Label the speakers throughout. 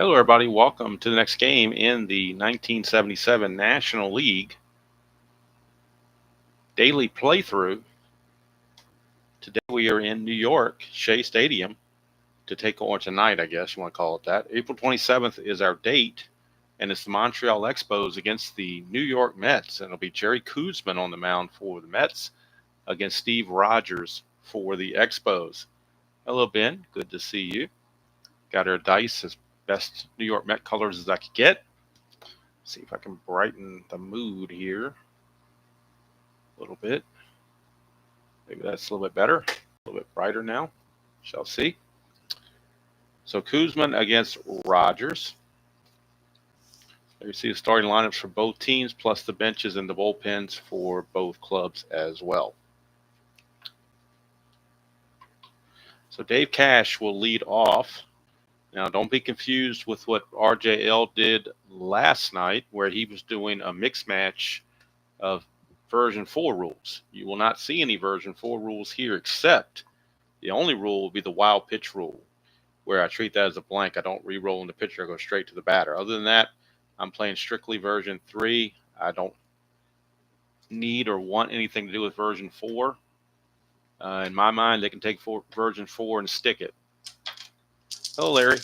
Speaker 1: Hello, everybody. Welcome to the next game in the 1977 National League daily playthrough. Today we are in New York, Shea Stadium, to take on tonight, I guess you want to call it that. April 27th is our date, and it's the Montreal Expos against the New York Mets. And it'll be Jerry Koosman on the mound for the Mets against Steve Rogers for the Expos. Hello, Ben. Good to see you. Got our dice as best New York Met colors as I could get. See if I can brighten the mood here a little bit. Maybe that's a little bit better, a little bit brighter now. Shall see. So Koosman against Rogers. There you see the starting lineups for both teams, plus the benches and the bullpens for both clubs as well. So Dave Cash will lead off. Now, don't be confused with what RJL did last night, where he was doing a mix match of version 4 rules. You will not see any version 4 rules here, except the only rule will be the wild pitch rule, where I treat that as a blank. I don't re-roll in the pitcher. I go straight to the batter. Other than that, I'm playing strictly version 3. I don't need or want anything to do with version 4. In my mind, they can take version 4 and stick it. Hello, Larry.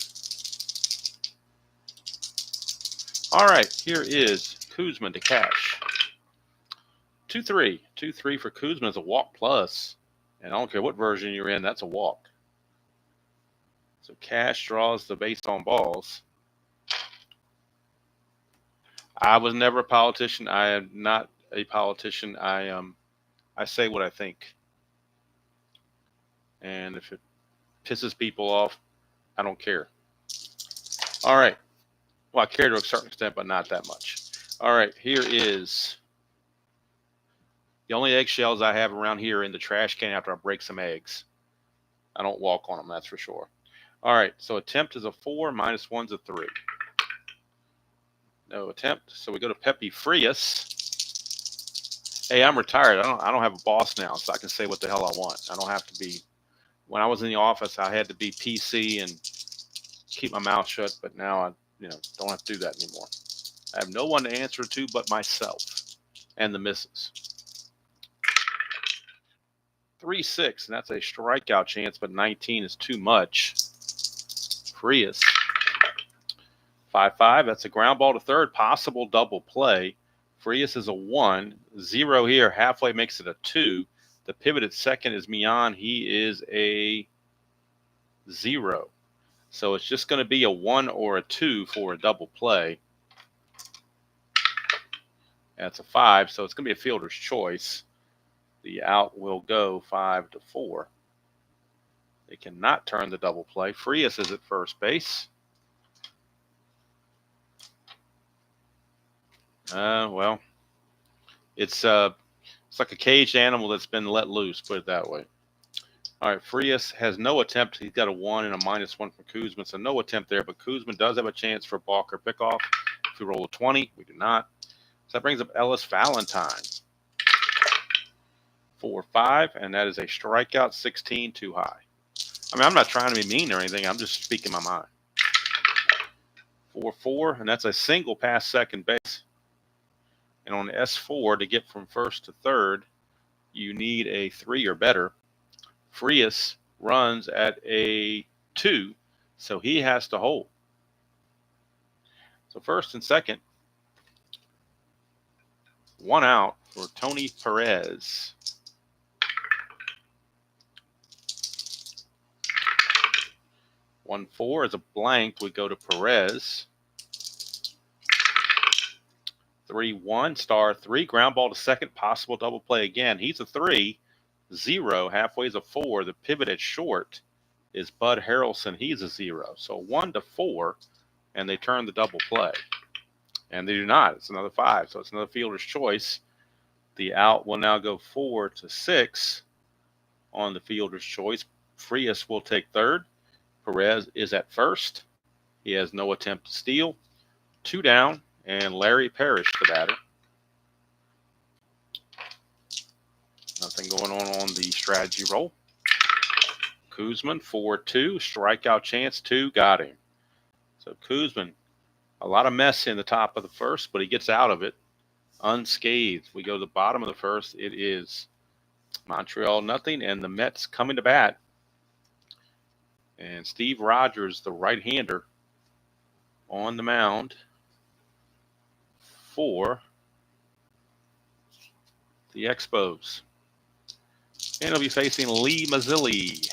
Speaker 1: All right, here is Koosman to Cash. 2-3. 2-3 for Koosman is a walk plus. And I don't care what version you're in, that's a walk. So Cash draws the base on balls. I was never a politician. I am not a politician. I say what I think. And if it pisses people off, I don't care. All right. Well, I care to a certain extent, but not that much. All right, here is the only eggshells I have around here in the trash can after I break some eggs. I don't walk on them, that's for sure. All right, so attempt is a 4, minus 1's a 3. No attempt, so we go to Pepe Frias. Hey, I'm retired. I don't have a boss now, so I can say what the hell I want. I don't have to be. When I was in the office, I had to be PC and keep my mouth shut, but now I don't have to do that anymore. I have no one to answer to but myself and the missus. 3-6, and that's a strikeout chance, but 19 is too much. Frias. 5-5, that's a ground ball to third, possible double play. Frias is a 1. 0 here, halfway makes it a 2. The pivot at second is Mian. He is a 0. So it's just going to be a 1 or a 2 for a double play. That's a 5, so it's going to be a fielder's choice. The out will go 5-4. They cannot turn the double play. Frias is at first base. Well, it's like a caged animal that's been let loose, put it that way. All right, Frias has no attempt. He's got a 1 and a -1 from Koosman, so no attempt there. But Koosman does have a chance for balk or pickoff. If we roll a 20, we do not. So that brings up Ellis Valentine. 4-5, and that is a strikeout. 16, too high. I mean, I'm not trying to be mean or anything. I'm just speaking my mind. 4-4, and that's a single past second base. And on S4, to get from first to third, you need a 3 or better. Frias runs at a 2, so he has to hold. So first and second, 1 out for Tony Perez. 1-4 is a blank. We go to Perez. 3-1, star 3, ground ball to second, possible double play again. He's a 3. 0, halfway is a 4. The pivot at short is Bud Harrelson. He's a 0. So 1-4, and they turn the double play. And they do not. It's another 5, so it's another fielder's choice. The out will now go 4-6 on the fielder's choice. Frias will take third. Perez is at first. He has no attempt to steal. 2 down, and Larry Parrish, the batter. Nothing going on the strategy roll. Koosman, 4-2, strikeout chance, 2, got him. So Koosman, a lot of mess in the top of the first, but he gets out of it unscathed. We go to the bottom of the first. It is Montreal nothing, and the Mets coming to bat. And Steve Rogers, the right-hander, on the mound for the Expos. And he'll be facing Lee Mazzilli.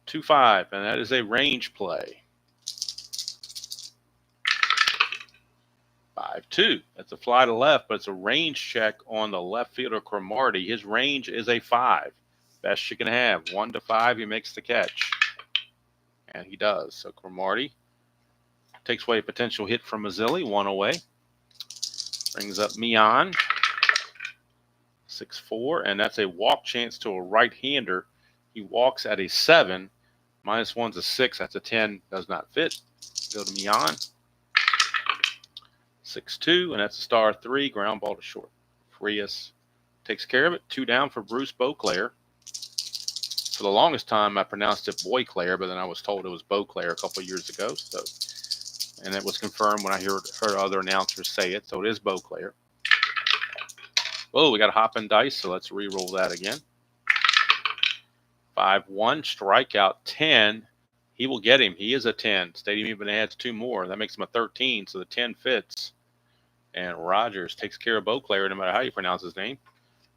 Speaker 1: 2-5, and that is a range play. 5-2. That's a fly to left, but it's a range check on the left fielder, Cromartie. His range is a 5. Best you can have. 1-5, he makes the catch. And he does. So Cromartie takes away a potential hit from Mazzilli. 1 away. Brings up Mian. 6-4, and that's a walk chance to a right-hander. He walks at a 7. -1's a 6. That's a 10. Does not fit. Go to Mian. 6-2, and that's a star 3. Ground ball to short. Frias takes care of it. 2 down for Bruce Beauclair. For the longest time, I pronounced it Boyclair, but then I was told it was Beauclair a couple of years ago. So, and it was confirmed when I heard other announcers say it. So it is Beauclair. Oh, we got a hop and dice, so let's re-roll that again. 5-1, strikeout 10. He will get him. He is a 10. Stadium even adds 2 more. That makes him a 13, so the 10 fits. And Rogers takes care of Beauclair, no matter how you pronounce his name.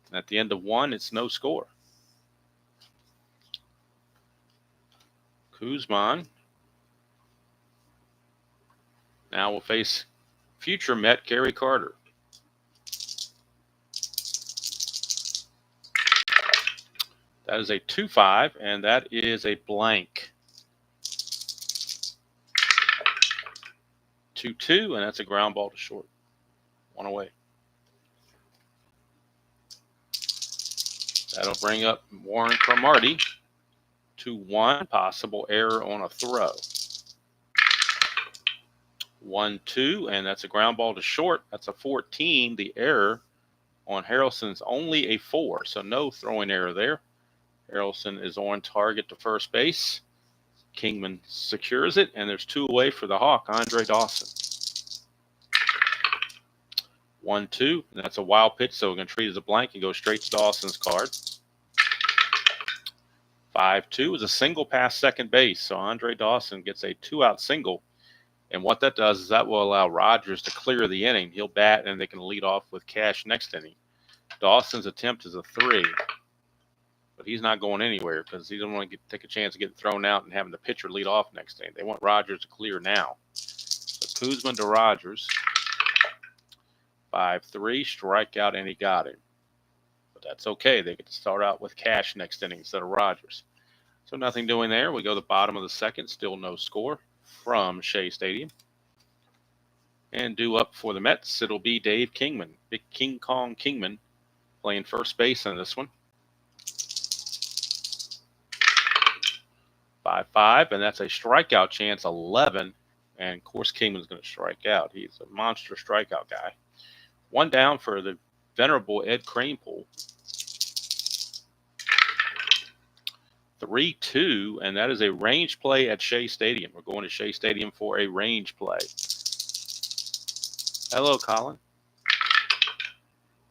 Speaker 1: And at the end of 1, it's no score. Koosman now will face future Met Gary Carter. That is a 2-5, and that is a blank. 2-2, and that's a ground ball to short. 1 away. That'll bring up Warren Cromartie. 2-1, possible error on a throw. 1-2, and that's a ground ball to short. That's a 14. The error on Harrelson's only a 4, so no throwing error there. Harrelson is on target to first base. Kingman secures it, and there's 2 away for the Hawk, Andre Dawson. 1-2, and that's a wild pitch, so we're going to treat it as a blank and go straight to Dawson's card. 5-2 is a single past second base, so Andre Dawson gets a 2-out single. And what that does is that will allow Rogers to clear the inning. He'll bat, and they can lead off with Cash next inning. Dawson's attempt is a 3. But he's not going anywhere because he doesn't want to take a chance of getting thrown out and having the pitcher lead off next inning. They want Rogers to clear now. So Koosman to Rogers. 5-3, strikeout, and he got him. But that's okay. They get to start out with Cash next inning instead of Rogers. So nothing doing there. We go to the bottom of the second. Still no score from Shea Stadium. And due up for the Mets, it'll be Dave Kingman. Big King Kong Kingman playing first base in this one. 5-5, and that's a strikeout chance, 11. And, of course, Kingman's going to strike out. He's a monster strikeout guy. 1 down for the venerable Ed Kranepool. 3-2, and that is a range play at Shea Stadium. We're going to Shea Stadium for a range play. Hello, Colin.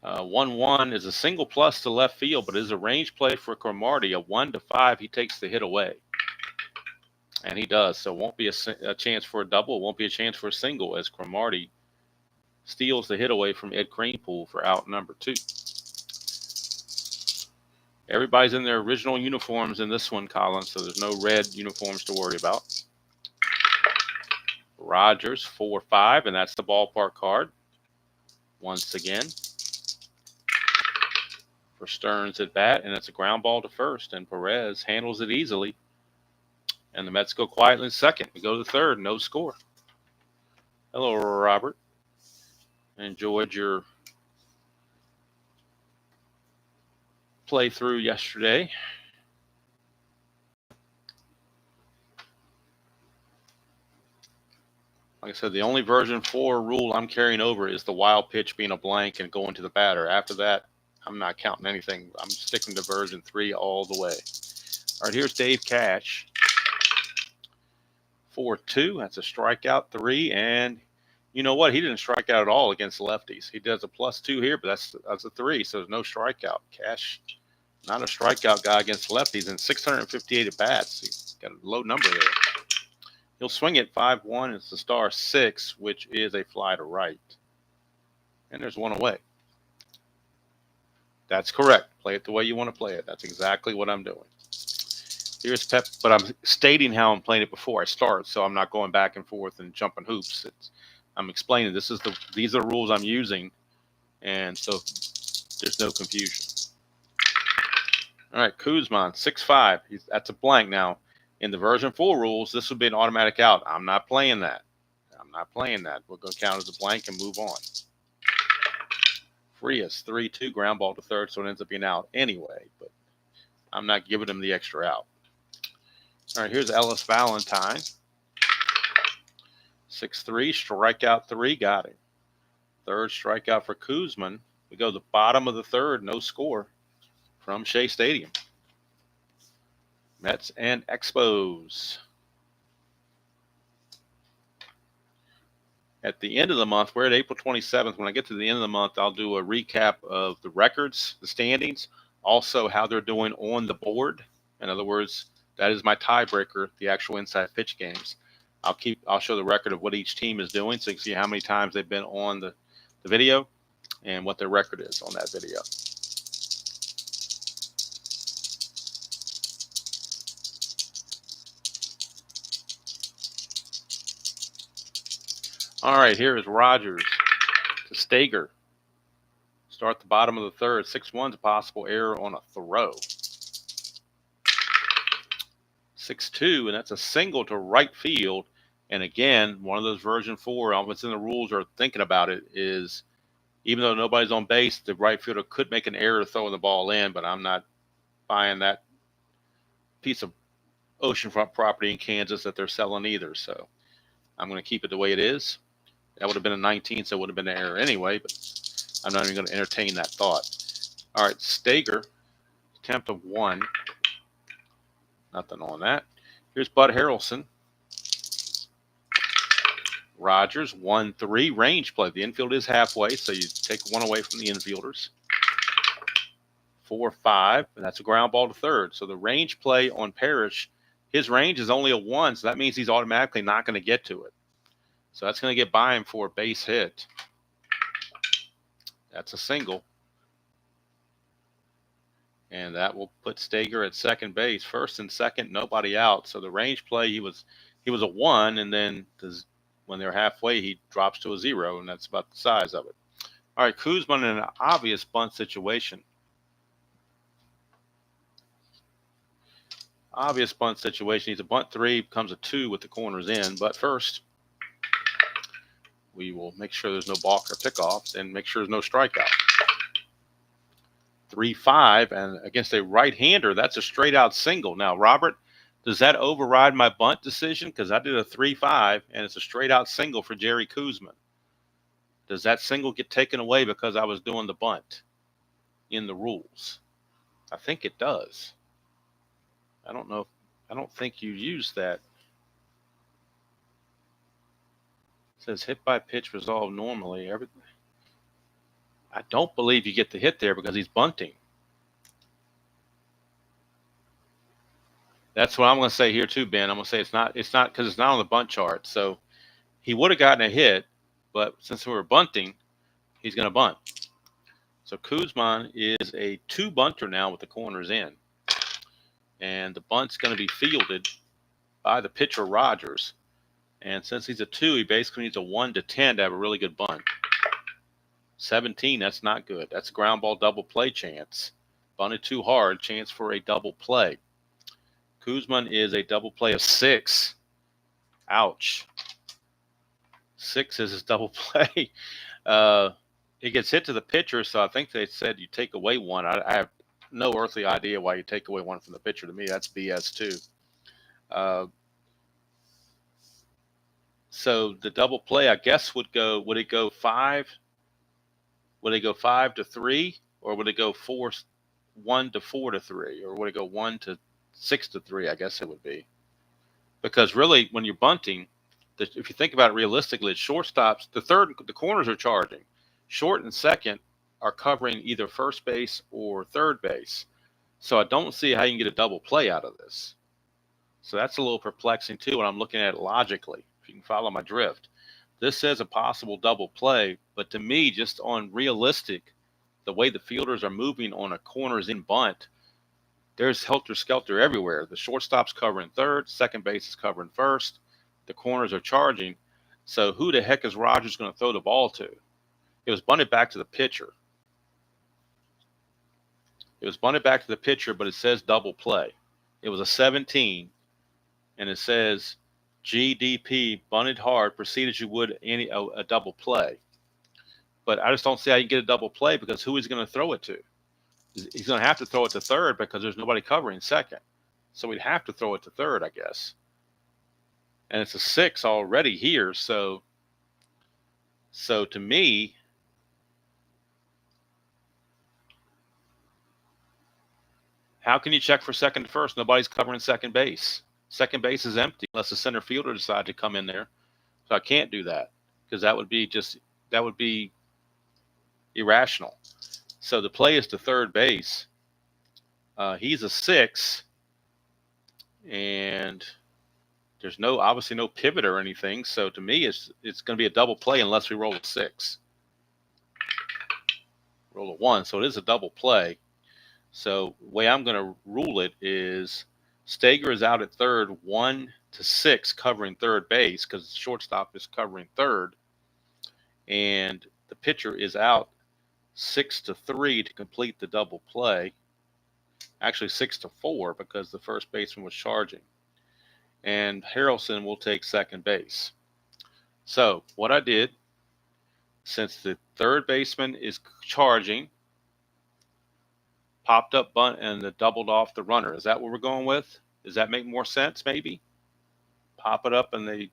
Speaker 1: 1-1 is a single plus to left field, but it is a range play for Cromartie. A 1-5, he takes the hit away. And he does. So it won't be a chance for a double. It won't be a chance for a single as Cromartie steals the hit away from Ed Kranepool for out number 2. Everybody's in their original uniforms in this one, Colin, so there's no red uniforms to worry about. Rogers, 4-5, and that's the ballpark card. Once again. For Stearns at bat, and it's a ground ball to first, and Perez handles it easily. And the Mets go quietly in second. We go to the third, no score. Hello, Robert. Enjoyed your playthrough yesterday. Like I said, the only version 4 rule I'm carrying over is the wild pitch being a blank and going to the batter. After that, I'm not counting anything. I'm sticking to version 3 all the way. All right, here's Dave Cash. 4-2. That's a strikeout 3. And you know what? He didn't strike out at all against lefties. He does a +2 here, but that's a 3, so there's no strikeout. Cash, not a strikeout guy against lefties, and 658 at bats. He's got a low number there. He'll swing it 5-1. It's the star 6, which is a fly to right. And there's one away. That's correct. Play it the way you want to play it. That's exactly what I'm doing. Here's Pep, but I'm stating how I'm playing it before I start, so I'm not going back and forth and jumping hoops. I'm explaining these are the rules I'm using, and so there's no confusion. All right, Koosman, 6'5". That's a blank now. In the version 4 rules, this would be an automatic out. I'm not playing that. We're going to count as a blank and move on. Frias, 3-2, ground ball to third, so it ends up being out anyway, but I'm not giving him the extra out. All right, here's Ellis Valentine. 6-3, strikeout 3, got him. Third strikeout for Koosman. We go to the bottom of the third, no score from Shea Stadium. Mets and Expos. At the end of the month, we're at April 27th. When I get to the end of the month, I'll do a recap of the records, the standings, also how they're doing on the board. In other words, that is my tiebreaker, the actual inside pitch games. I'll show the record of what each team is doing, so you can see how many times they've been on the video and what their record is on that video. All right, here is Rogers to Stager. Start the bottom of the third. 6-1's a possible error on a throw. 6-2, and that's a single to right field. And again, one of those version 4, what's in the rules or thinking about it is, even though nobody's on base, the right fielder could make an error throwing the ball in, but I'm not buying that piece of oceanfront property in Kansas that they're selling either. So I'm going to keep it the way it is. That would have been a 19, so it would have been an error anyway, but I'm not even going to entertain that thought. All right, Stager, attempt of 1. Nothing on that. Here's Bud Harrelson. Rogers, 1-3, range play. The infield is halfway, so you take 1 away from the infielders. 4-5, and that's a ground ball to third. So the range play on Parrish, his range is only a 1, so that means he's automatically not going to get to it. So that's going to get by him for a base hit. That's a single. And that will put Stager at second base. First and second, nobody out. So the range play, he was a 1, and then when they're halfway, he drops to a 0, and that's about the size of it. All right, Koosman in an obvious bunt situation. Obvious bunt situation. He's a bunt 3, becomes a 2 with the corners in. But first, we will make sure there's no balk or pickoff and make sure there's no strikeout. 3-5, and against a right-hander, that's a straight-out single. Now, Robert, does that override my bunt decision? Because I did a 3-5, and it's a straight-out single for Jerry Koosman. Does that single get taken away because I was doing the bunt in the rules? I think it does. I don't know. I don't think you use that. It says hit by pitch resolved normally. I don't believe you get the hit there because he's bunting. That's what I'm going to say here too, Ben. I'm going to say it's not because it's not on the bunt chart. So he would have gotten a hit, but since we were bunting, he's going to bunt. So Koosman is a 2 bunter now with the corners in. And the bunt's going to be fielded by the pitcher Rogers. And since he's a 2, he basically needs a 1 to 10 to have a really good bunt. 17, that's not good. That's a ground ball double play chance. Bunted too hard, chance for a double play. Koosman is a double play of 6. Ouch. 6 is his double play. It gets hit to the pitcher, so I think they said you take away 1. I have no earthly idea why you take away 1 from the pitcher. To me, that's BS too. So the double play, I guess, would it go 5? Would it go 5 to 3, or would it go 1 to 4 to 3, or would it go 1 to 6 to 3? I guess it would be. because really when you're bunting, if you think about it realistically, it's shortstops. The corners are charging. Short and second are covering either first base or third base. So I don't see how you can get a double play out of this. So that's a little perplexing too when I'm looking at it logically, if you can follow my drift. This says a possible double play, but to me, just on realistic, the way the fielders are moving on a corners in bunt, there's helter-skelter everywhere. The shortstop's covering third, second base is covering first, the corners are charging. So who the heck is Rogers going to throw the ball to? It was bunted back to the pitcher. It was bunted back to the pitcher, but it says double play. It was a 17, and it says GDP, bunted hard, proceed as you would a double play. But I just don't see how you can get a double play because who is going to throw it to? He's going to have to throw it to third because there's nobody covering second. So we'd have to throw it to third, I guess. And it's a 6 already here. So to me, how can you check for second to first? Nobody's covering second base. Second base is empty unless the center fielder decides to come in there. So I can't do that because that would be irrational. So the play is to third base. He's a 6, and there's obviously no pivot or anything. So to me, it's going to be a double play unless we roll a 6. Roll a 1, so it is a double play. So the way I'm going to rule it is Steger is out at third, 1 to 6 covering third base because the shortstop is covering third, and the pitcher is out 6 to 3 to complete the double play. Actually 6 to 4 because the first baseman was charging. And Harrelson will take second base. So what I did, since the third baseman is charging, popped up bunt and doubled off the runner. Is that what we're going with? Does that make more sense maybe? Pop it up and it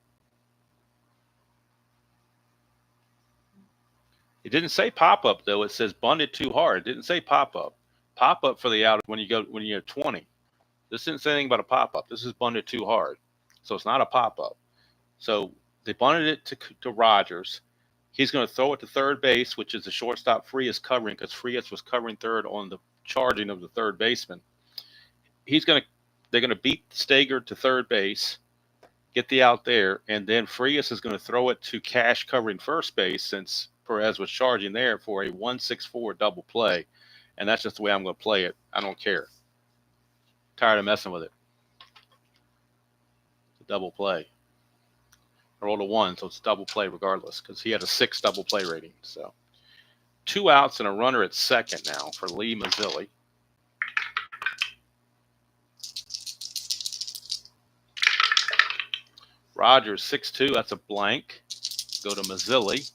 Speaker 1: didn't say pop up though. It says bunted too hard. It didn't say pop up. Pop up for the out when you have 20. This didn't say anything about a pop up. This is bunted too hard. So it's not a pop up. So they bunted it to Rogers. He's going to throw it to third base, which is the shortstop Frias covering because Frias was covering third on the charging of the third baseman. They're going to beat Steger to third base, get the out there, and then Frias is going to throw it to Cash covering first base since Perez was charging there for a 1-6-4 double play. And that's just the way I'm going to play it. I don't care. Tired of messing with it. It's a double play. I rolled a 1, so it's a double play regardless because he had a 6 double play rating. So 2 outs and a runner at second now for Lee Mazzilli. Rogers 6-2, that's a blank. Go to Mazzilli.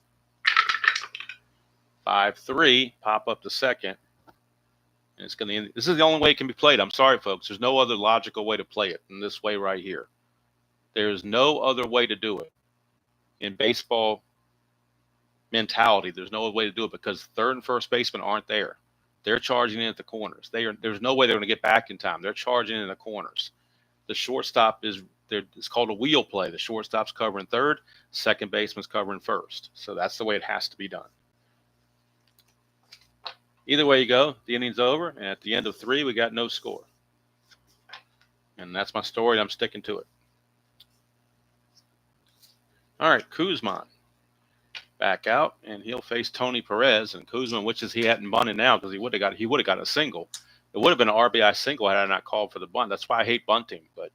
Speaker 1: 5-3, pop up to second. And it's going to end. This is the only way it can be played. I'm sorry, folks. There's no other logical way to play it than this way right here. There's no other way to do it. In baseball mentality, there's no way to do it because third and first baseman aren't there. They're charging in at the corners. There's no way they're going to get back in time. They're charging in the corners. The shortstop it's called a wheel play. The shortstop's covering third, second baseman's covering first. So that's the way it has to be done. Either way you go, the inning's over, and at the end of 3, we got no score. And that's my story, and I'm sticking to it. All right, Koosman back out, and he'll face Tony Perez. And Koosman, which is he hadn't bunted now because he would have got a single. It would have been an RBI single had I not called for the bunt. That's why I hate bunting. But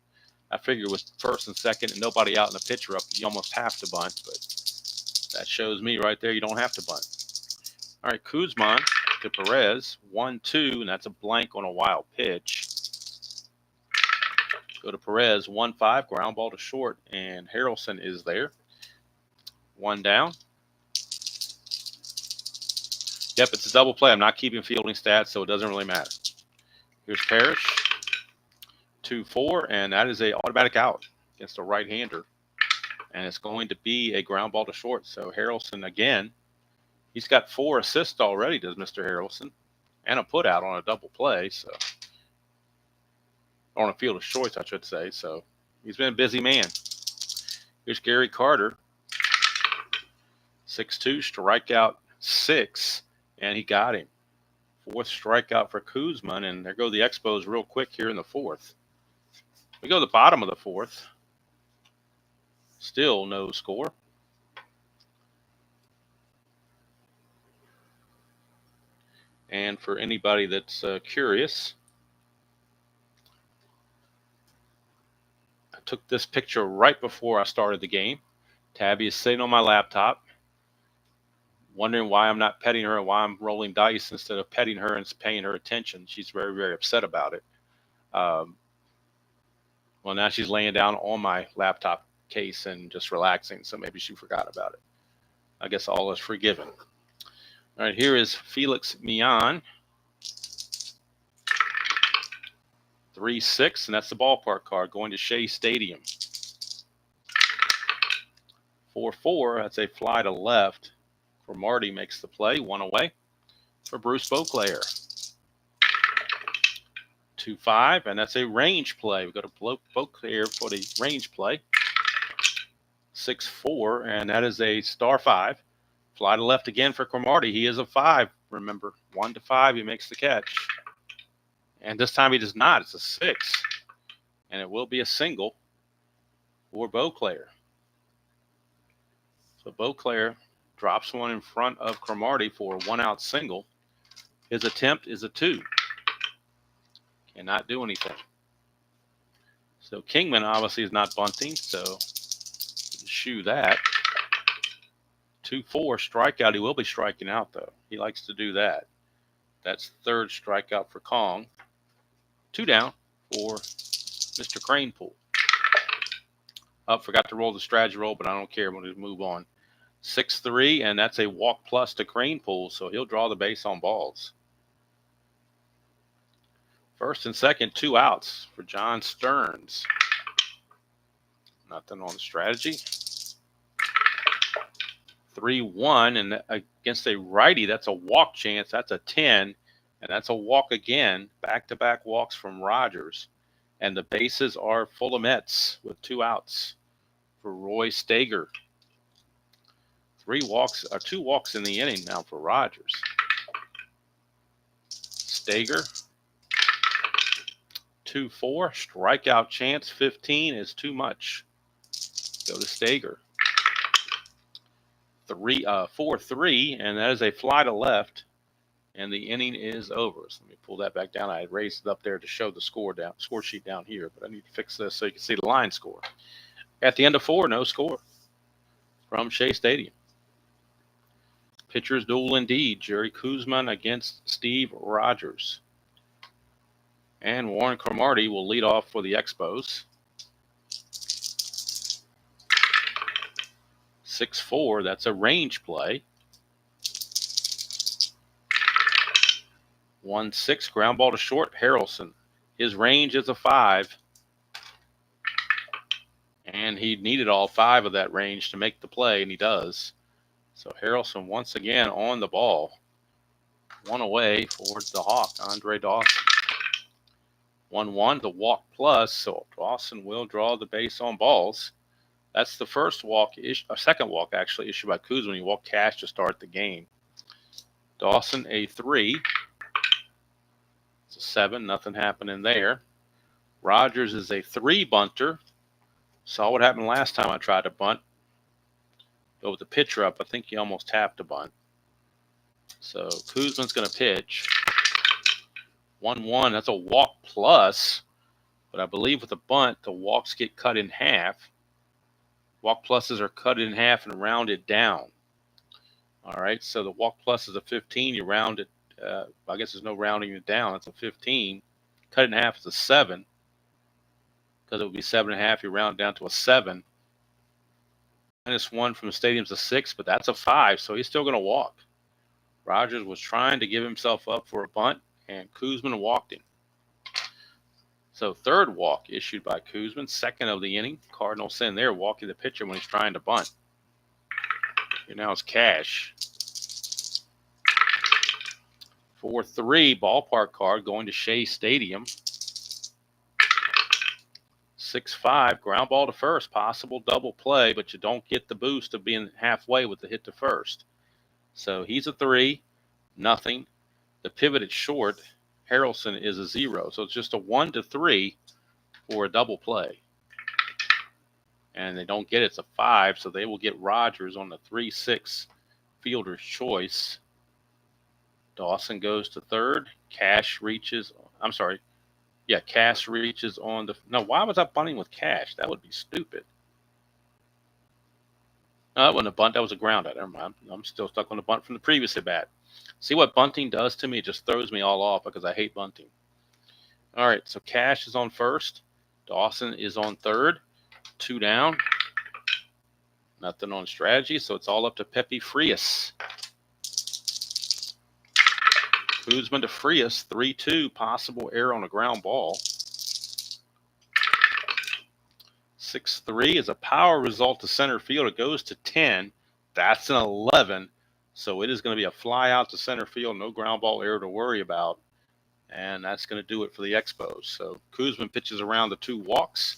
Speaker 1: I figure with first and second and nobody out and the pitcher up, you almost have to bunt. But that shows me right there you don't have to bunt. All right, Koosman to Perez, 1-2, and that's a blank on a wild pitch. Go to Perez, 1-5, ground ball to short, and Harrelson is there. 1 down. Yep, it's a double play. I'm not keeping fielding stats, so it doesn't really matter. Here's Parrish, 2-4, and that is a automatic out against a right-hander. And it's going to be a ground ball to short. So Harrelson again, he's got 4 assists already, does Mr. Harrelson, and a put out on a double play. So on a field of choice, I should say. So He's been a busy man. Here's Gary Carter. 6-2, strikeout 6, and he got him. 4th strikeout for Koosman, and there go the Expos real quick here in the 4th. We go to the bottom of the 4th. Still no score. And for anybody that's curious, I took this picture right before I started the game. Tabby is sitting on my laptop, wondering why I'm not petting her and why I'm rolling dice instead of petting her and paying her attention. She's very, very upset about it. Well, now she's laying down on my laptop case and just relaxing, so maybe she forgot about it. I guess all is forgiven. All right, here is Felix Mian. 3-6, and that's the ballpark card going to Shea Stadium. 4-4, that's a fly to left. For Marty makes the play, 1 away. For Bruce Beauclair. 2-5, and that's a range play. We go to Beauclair for the range play. 6-4, and that is a star 5. Fly to left again for Cromartie. He is a 5. Remember, 1-5, he makes the catch. And this time he does not. It's a 6. And it will be a single for Beauclair. So Beauclair drops one in front of Cromartie for a 1-out single. His attempt is a 2. Cannot do anything. So Kingman obviously is not bunting, so shoo that. 2-4 strikeout. He will be striking out, though. He likes to do that. That's 3rd strikeout for Kong. 2 down for Mr. Cranepool. Forgot to roll the strategy roll, but I don't care. We'll just move on. 6-3, and that's a walk plus to Cranepool, so he'll draw the base on balls. 1st and 2nd, 2 outs for John Stearns. Nothing on the strategy. 3-1, and against a righty, that's a walk chance. That's a 10, and that's a walk again. Back-to-back walks from Rogers. And the bases are full of Mets with 2 outs for Roy Stager. 2 walks in the inning now for Rogers. Stager. 2-4, strikeout chance. 15 is too much. Go to Stager. 4-3, and that is a fly to left, and the inning is over. So let me pull that back down. I had raised it up there to show the score sheet down here, but I need to fix this so you can see the line score. At the end of 4, no score from Shea Stadium. Pitchers duel indeed. Jerry Koosman against Steve Rogers. And Warren Cromartie will lead off for the Expos. 6-4, that's a range play. 1-6, ground ball to short, Harrelson. His range is a 5. And he needed all 5 of that range to make the play, and he does. So Harrelson once again on the ball. 1 away for the Hawk, Andre Dawson. 1-1, the walk plus, so Dawson will draw the base on balls. That's the first walk, second walk actually issued by Koosman. He walked Cash to start the game. Dawson, a 3. It's a 7, nothing happening there. Rogers is a 3 bunter. Saw what happened last time I tried to bunt. Go with the pitcher up. I think he almost tapped a bunt. So Koosman's going to pitch. 1-1, that's a walk plus. But I believe with the bunt, the walks get cut in half. Walk pluses are cut in half and rounded down. All right, so the walk plus is a 15. You round it. I guess there's no rounding it down. It's a 15. Cut it in half is a 7. Because it would be 7.5. You round it down to a 7. -1 from the stadium's a 6, but that's a 5, so he's still going to walk. Rogers was trying to give himself up for a bunt, and Koosman walked him. So 3rd walk issued by Koosman, 2nd of the inning. Cardinals send there, walking the pitcher when he's trying to bunt. Here now is Cash. 4-3, ballpark card going to Shea Stadium. 6-5, ground ball to first, possible double play, but you don't get the boost of being halfway with the hit to first. So he's a 3, nothing. The pivot at short, Harrelson, is a 0. So it's just a 1 to 3 for a double play. And they don't get it. It's a 5, so they will get Rogers on the 3-6 fielder's choice. Dawson goes to third. Cash reaches on the. No, why was I bunting with Cash? That would be stupid. No, that wasn't a bunt. That was a ground out. Never mind. I'm still stuck on the bunt from the previous at bat. See what bunting does to me? It just throws me all off because I hate bunting. All right, so Cash is on first. Dawson is on third. 2 down. Nothing on strategy, so it's all up to Pepe Frias. Koosman to Frias, 3-2, possible error on a ground ball. 6-3 is a power result to center field. It goes to 10. That's an 11. So it is going to be a fly out to center field, no ground ball error to worry about. And that's going to do it for the Expos. So Koosman pitches around the 2 walks.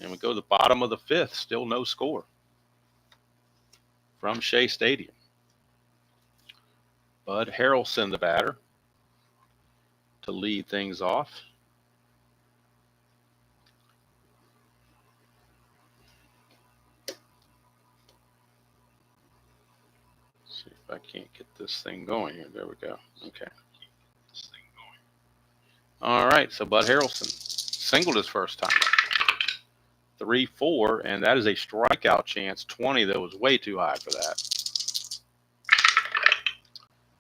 Speaker 1: And we go to the bottom of the 5th, still no score from Shea Stadium. Bud Harrelson, the batter, to lead things off. See if I can't get this thing going here. There we go. Okay. All right, so Bud Harrelson singled his first time. 3-4, and that is a strikeout chance. 20, that was way too high for that.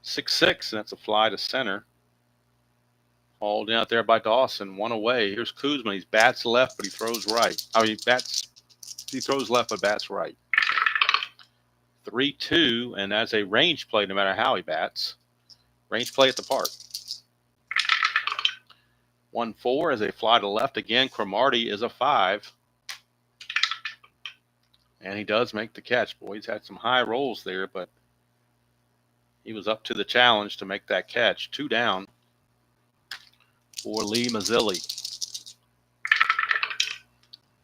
Speaker 1: 6-6, and that's a fly to center. Hauled out there by Dawson, 1 away. Here's Koosman. He bats left, but he throws right. He throws left, but bats right. 3-2, and that's a range play no matter how he bats. Range play at the park. 1-4 as a fly to left again. Cromartie is a 5. And he does make the catch. Boy, he's had some high rolls there, but he was up to the challenge to make that catch. 2 down for Lee Mazzilli.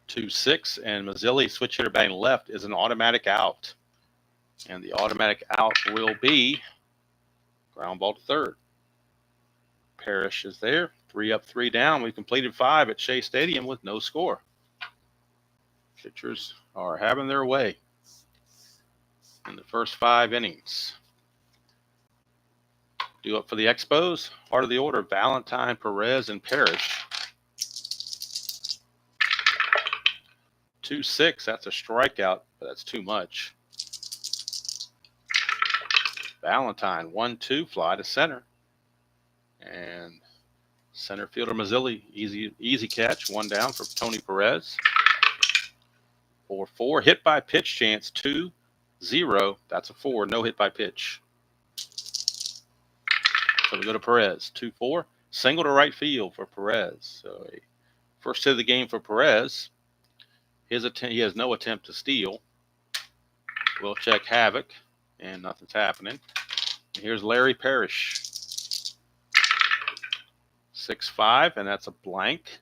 Speaker 1: 2-6, and Mazzilli, switch hitter batting left, is an automatic out. And the automatic out will be ground ball to third. Parrish is there. 3 up, 3 down. We completed 5 at Shea Stadium with no score. Pitchers are having their way in the first 5 innings. Due up for the Expos, part of the order, Valentine, Perez, and Parrish. 2-6, that's a strikeout, but that's too much. Valentine, 1-2, fly to center. And center fielder Mazzilli, easy catch, 1 down for Tony Perez. 4-4, hit by pitch chance, 2-0. That's a 4, no hit by pitch. So we go to Perez, 2-4, single to right field for Perez. So a first hit of the game for Perez. He has no attempt to steal. We'll check Havoc, and nothing's happening. And here's Larry Parrish. 6-5, and that's a blank.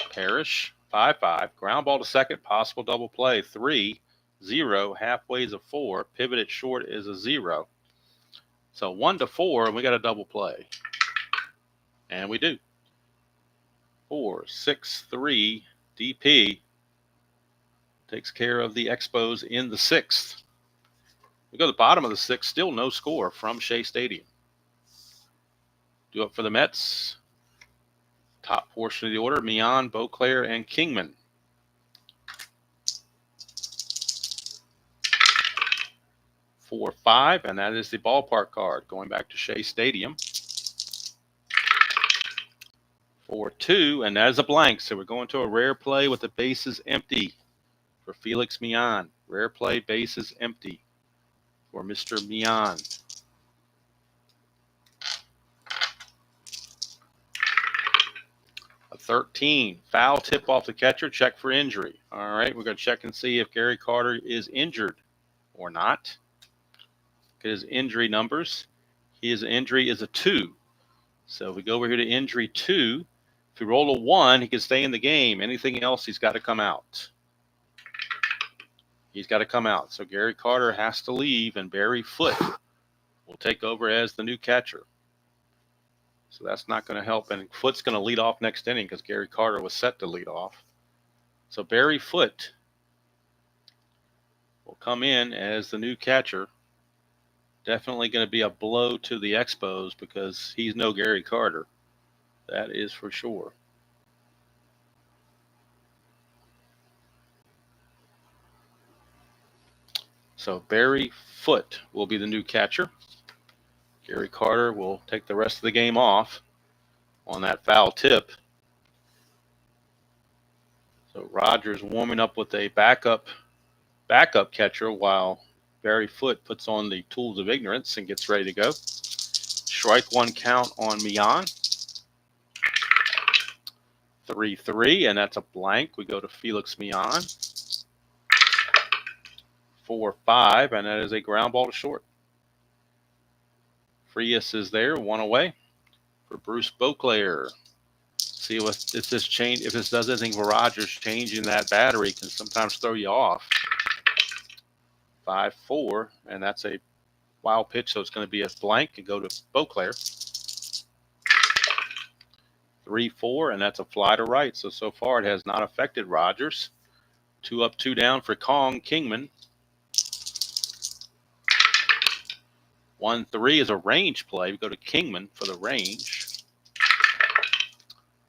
Speaker 1: Parrish, 5-5, ground ball to second, possible double play, 3-0, halfway is a 4, pivot at short is a 0. So 1-4, and we got a double play. And we do. 4-6-3, DP takes care of the Expos in the 6th. We go to the bottom of the 6th, still no score from Shea Stadium. Due up for the Mets. Top portion of the order, Mian, Beauclair, and Kingman. 4-5, and that is the ballpark card going back to Shea Stadium. 4-2, and that is a blank. So we're going to a rare play with the bases empty for Felix Mian. Rare play, bases empty for Mr. Mian. A 13, foul tip off the catcher, check for injury. All right, we're going to check and see if Gary Carter is injured or not. Look at his injury numbers. His injury is a 2. So we go over here to injury 2. If he roll a 1, he can stay in the game. Anything else, he's got to come out. He's got to come out. So Gary Carter has to leave, and Barry Foote will take over as the new catcher. So that's not going to help. And Foote's going to lead off next inning because Gary Carter was set to lead off. So Barry Foote will come in as the new catcher. Definitely going to be a blow to the Expos because he's no Gary Carter. That is for sure. So Barry Foote will be the new catcher. Gary Carter will take the rest of the game off on that foul tip. So Rogers warming up with a backup catcher while Barry Foote puts on the tools of ignorance and gets ready to go. Strike 1 count on Mian. 3-3, and that's a blank. We go to Felix Mian. 4-5, and that is a ground ball to short. Frias is there, 1 away for Bruce Beauclair. See if this does anything for Rogers. Changing that battery can sometimes throw you off. 5-4, and that's a wild pitch, so it's going to be a blank and go to Beauclair. 3-4, and that's a fly to right. So far it has not affected Rogers. 2 up, 2 down for Kingman. 1-3 is a range play. We go to Kingman for the range.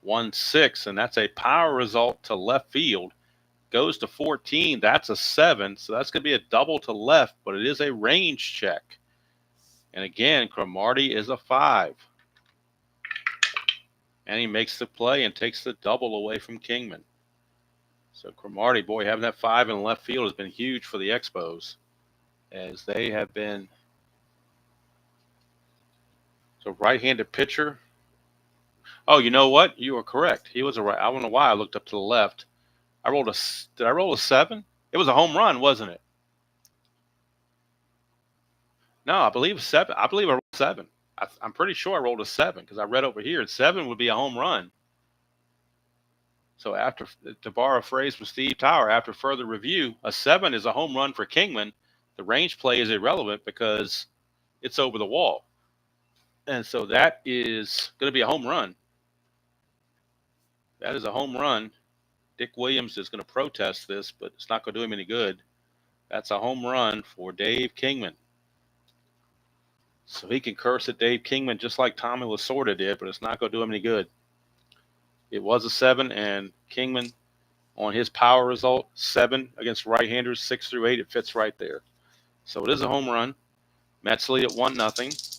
Speaker 1: 1-6, and that's a power result to left field. Goes to 14. That's a 7, so that's going to be a double to left, but it is a range check. And again, Cromartie is a 5. And he makes the play and takes the double away from Kingman. So Cromartie, boy, having that 5 in left field has been huge for the Expos, as they have been. So right-handed pitcher. Oh, you know what? You are correct. He was a right. I don't know why I looked up to the left. Did I roll a 7? It was a home run, wasn't it? No, I believe 7. I believe I rolled 7. I'm pretty sure I rolled a 7 because I read over here, and 7 would be a home run. So to borrow a phrase from Steve Tower, after further review, a 7 is a home run for Kingman. The range play is irrelevant because it's over the wall. And so that is going to be a home run. That is a home run. Dick Williams is going to protest this, but it's not going to do him any good. That's a home run for Dave Kingman. So he can curse at Dave Kingman just like Tommy Lasorda did, but it's not going to do him any good. It was a 7, and Kingman, on his power result, 7 against right-handers, 6 through 8, it fits right there. So it is a home run. Mets lead at 1-0.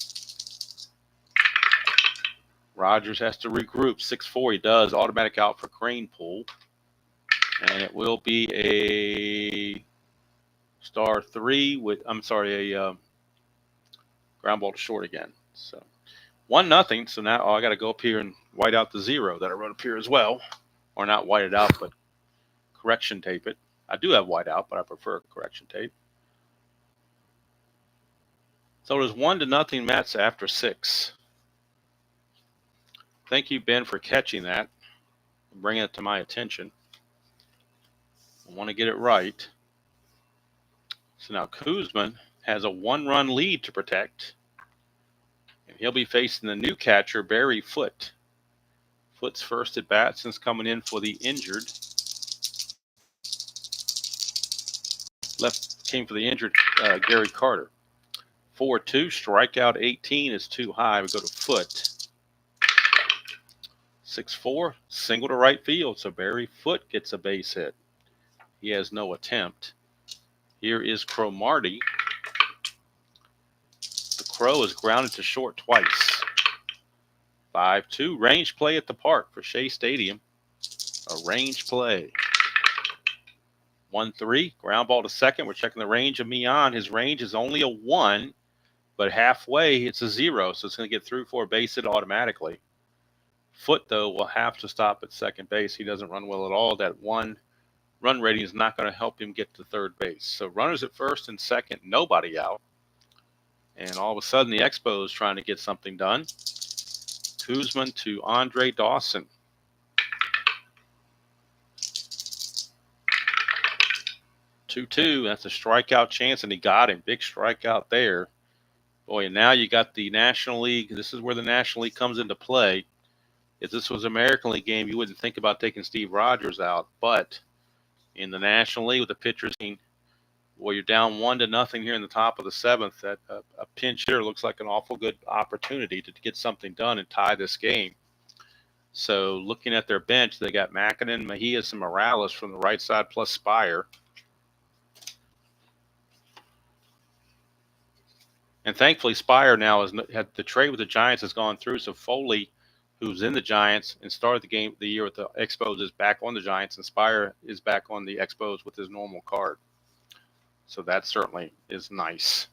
Speaker 1: Rogers has to regroup. 6-4, he does. Automatic out for Crane Pool. And it will be a star 3 with, a ground ball to short again. So 1-0. So now I got to go up here and white out the 0 that I wrote up here as well. Or not white it out, but correction tape it. I do have white out, but I prefer correction tape. So it is 1-0 Mets after 6. Thank you, Ben, for catching that and bringing it to my attention. I want to get it right. So now Koosman has a 1-run lead to protect. And he'll be facing the new catcher, Barry Foote. Foote's first at bat since coming in for the injured. Came for the injured Gary Carter. 4-2, strikeout 18 is too high. We go to Foote. 6-4, single to right field. So Barry Foote gets a base hit. He has no attempt. Here is Cromartie. The Crow is grounded to short twice. 5-2, range play at the park for Shea Stadium. A range play. 1-3, ground ball to second. We're checking the range of Mian. His range is only a 1, but halfway it's a 0, so it's going to get through for a base hit automatically. Foote, though, will have to stop at second base. He doesn't run well at all. That 1 run rating is not going to help him get to third base. So runners at first and second, nobody out. And all of a sudden, the Expos trying to get something done. Koosman to Andre Dawson. 2-2. That's a strikeout chance, and he got him. Big strikeout there. Boy, and now you got the National League. This is where the National League comes into play. If this was an American League game, you wouldn't think about taking Steve Rogers out. But in the National League with the pitchers, well, you're down 1-0 here in the top of the seventh. That a pinch hitter looks like an awful good opportunity to get something done and tie this game. So looking at their bench, they got Mackinnon, Mejias, and Morales from the right side plus Spire. And thankfully, Spire now had the trade with the Giants has gone through. So Foley, who's in the Giants and started the year with the Expos, is back on the Giants, and Spire is back on the Expos with his normal card. So that certainly is nice.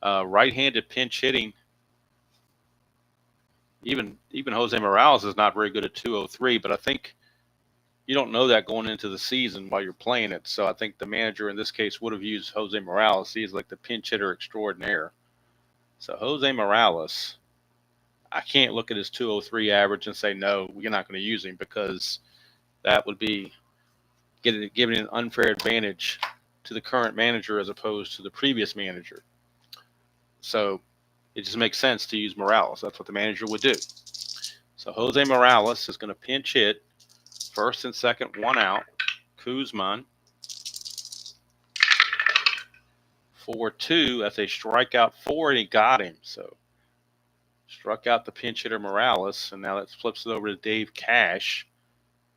Speaker 1: Right-handed pinch hitting. Even Jose Morales is not very good at 203, but I think you don't know that going into the season while you're playing it. So I think the manager in this case would have used Jose Morales. He's like the pinch hitter extraordinaire. So Jose Morales, I can't look at his 203 average and say, no, we're not going to use him, because that would be giving an unfair advantage to the current manager as opposed to the previous manager. So it just makes sense to use Morales. That's what the manager would do. So Jose Morales is going to pinch hit first and second, 1 out. Koosman. 4-2. That's a strikeout 4, and he got him. So struck out the pinch hitter Morales, and now that flips it over to Dave Cash.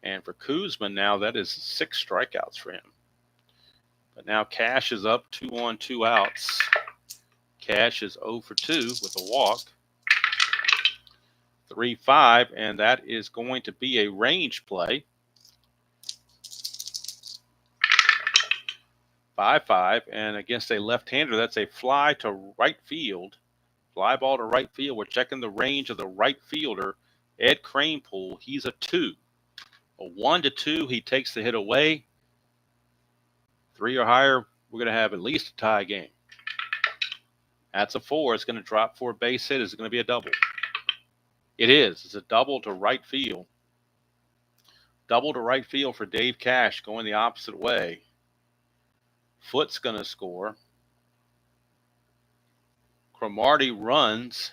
Speaker 1: And for Koosman now, that is 6 strikeouts for him. But now Cash is up 2 on, 2 outs. Cash is 0 for 2 with a walk. 3-5, and that is going to be a range play. 5-5, and against a left-hander, that's a fly to right field. Fly ball to right field. We're checking the range of the right fielder, Ed Kranepool. He's a 2. A 1-2, he takes the hit away. 3 or higher, we're going to have at least a tie game. That's a 4. It's going to drop for a base hit. Is it going to be a double? It is. It's a double to right field. Double to right field for Dave Cash, going the opposite way. Foot's going to score. Cromartie runs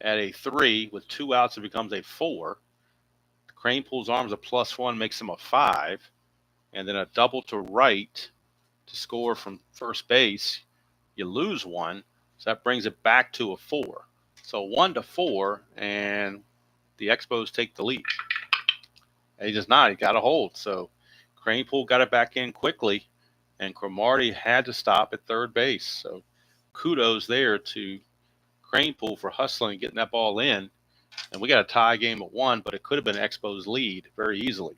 Speaker 1: at a 3 with 2 outs. It becomes a 4. Kranepool's arms a +1 makes him a 5. And then a double to right to score from first base. You lose 1. So that brings it back to a 4. So 1-4, and the Expos take the lead. And he does not. He got a hold. So Kranepool got it back in quickly, and Cromartie had to stop at third base. So kudos there to Kranepool for hustling and getting that ball in. And we got a tie game at 1, but it could have been Expos' lead very easily.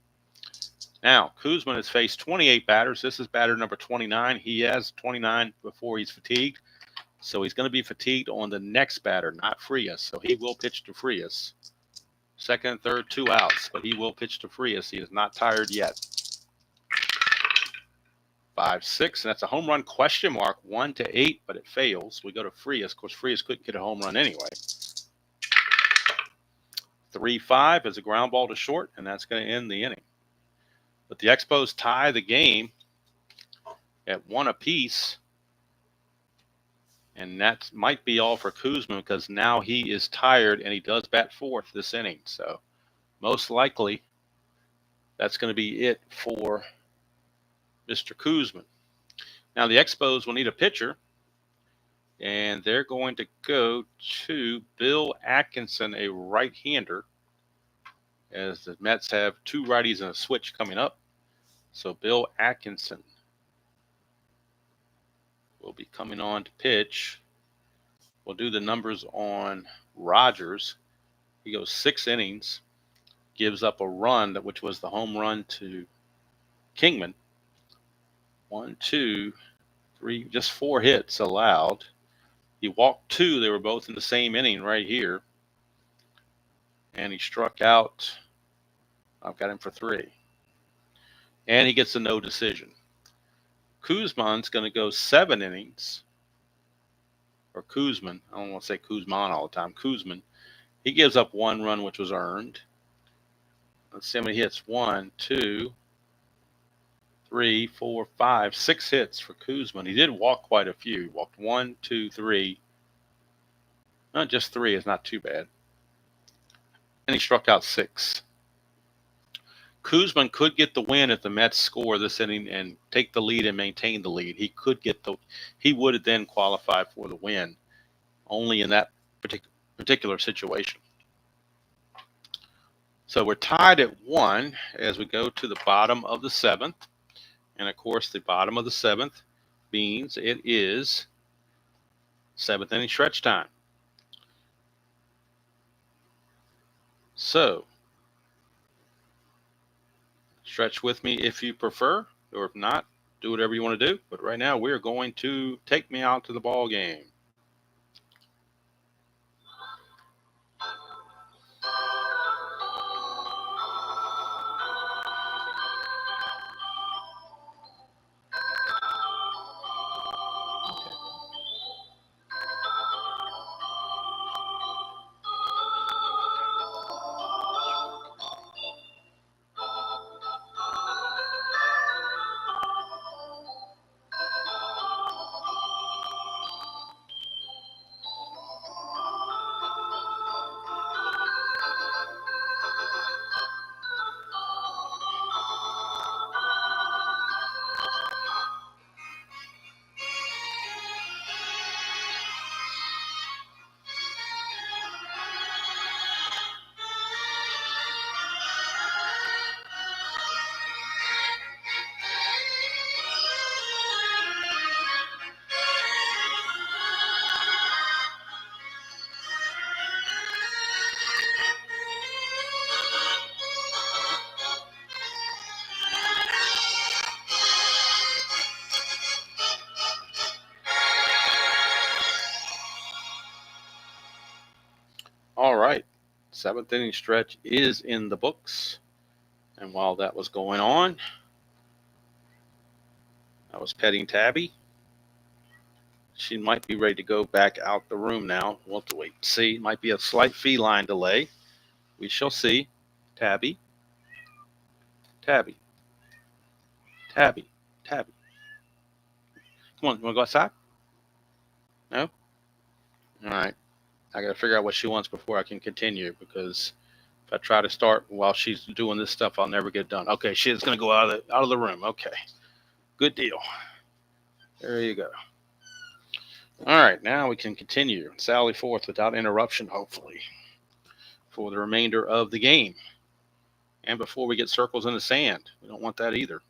Speaker 1: Now, Koosman has faced 28 batters. This is batter number 29. He has 29 before he's fatigued. So he's going to be fatigued on the next batter, not Frias. So he will pitch to Frias. Second and third, 2 outs, but he will pitch to Frias. He is not tired yet. 5-6, and that's a home run question mark, 1-8, but it fails. We go to Frias. Of course, Frias couldn't get a home run anyway. 3-5 is a ground ball to short, and that's going to end the inning. But the Expos tie the game at 1 apiece. And that might be all for Koosman, because now he is tired and he does bat 4th this inning. So most likely that's going to be it for Mr. Koosman. Now the Expos will need a pitcher, and they're going to go to Bill Atkinson, a right-hander, as the Mets have 2 righties and a switch coming up. So Bill Atkinson will be coming on to pitch. We'll do the numbers on Rogers. He goes 6 innings, gives up a run, which was the home run to Kingman. 1, 2, 3, just 4 hits allowed. He walked 2. They were both in the same inning right here. And he struck out. I've got him for 3. And he gets a no decision. Koosman's going to go 7 innings. Or Koosman. I don't want to say Koosman all the time. Koosman. He gives up 1 run, which was earned. Let's see how many hits. 1, 2, 3, 4, 5, 6 hits for Koosman. He did walk quite a few. He walked 1, 2, 3. Not just 3 is not too bad. And he struck out 6. Koosman could get the win if the Mets score this inning and take the lead and maintain the lead. He would then qualify for the win, only in that particular situation. So we're tied at 1 as we go to the bottom of the 7th. And of course, the bottom of the 7th means it is 7th inning stretch time. So stretch with me if you prefer, or if not, do whatever you want to do. But right now, we're going to take me out to the ball game. All right, 7th inning stretch is in the books. And while that was going on, I was petting Tabby. She might be ready to go back out the room now. We'll have to wait and see. Might be a slight feline delay. We shall see. Tabby. Tabby. Tabby. Tabby. Come on, you want to go outside? No? All right. I got to figure out what she wants before I can continue, because if I try to start while she's doing this stuff, I'll never get done. Okay, she's going to go out of the room. Okay. Good deal. There you go. All right, now we can continue. Sally forth without interruption, hopefully, for the remainder of the game. And before we get circles in the sand, we don't want that either.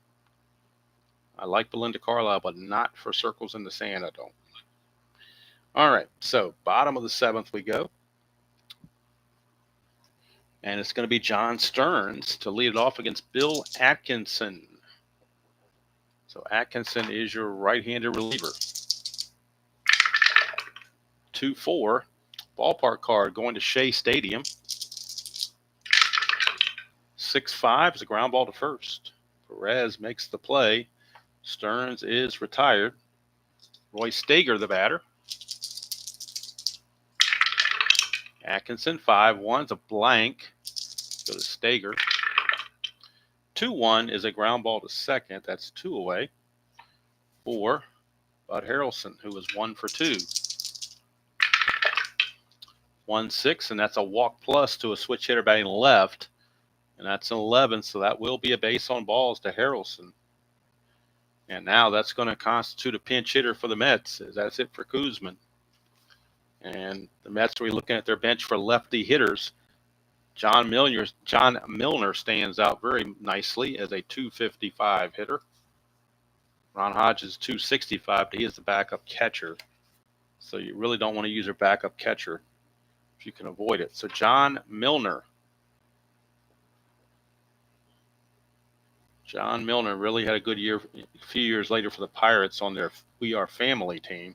Speaker 1: I like Belinda Carlisle, but not for circles in the sand, I don't. All right, so bottom of the 7th we go. And it's going to be John Stearns to lead it off against Bill Atkinson. So Atkinson is your right-handed reliever. 2-4. Ballpark card going to Shea Stadium. 6-5 is a ground ball to first. Perez makes the play. Stearns is retired. Roy Stager, the batter. Atkinson, 5-1 is a blank. Go to Stager. 2-1 is a ground ball to second. That's 2 away. 4, Bud Harrelson, who was 1 for 2. 1-6, and that's a walk plus to a switch hitter batting left. And that's an 11, so that will be a base on balls to Harrelson. And now that's going to constitute a pinch hitter for the Mets. That's it for Koosman. And the Mets will be looking at their bench for lefty hitters. John Milner stands out very nicely as a 255 hitter. Ron Hodges 265, but he is the backup catcher. So you really don't want to use your backup catcher if you can avoid it. So John Milner. John Milner really had a good year a few years later for the Pirates on their We Are Family team.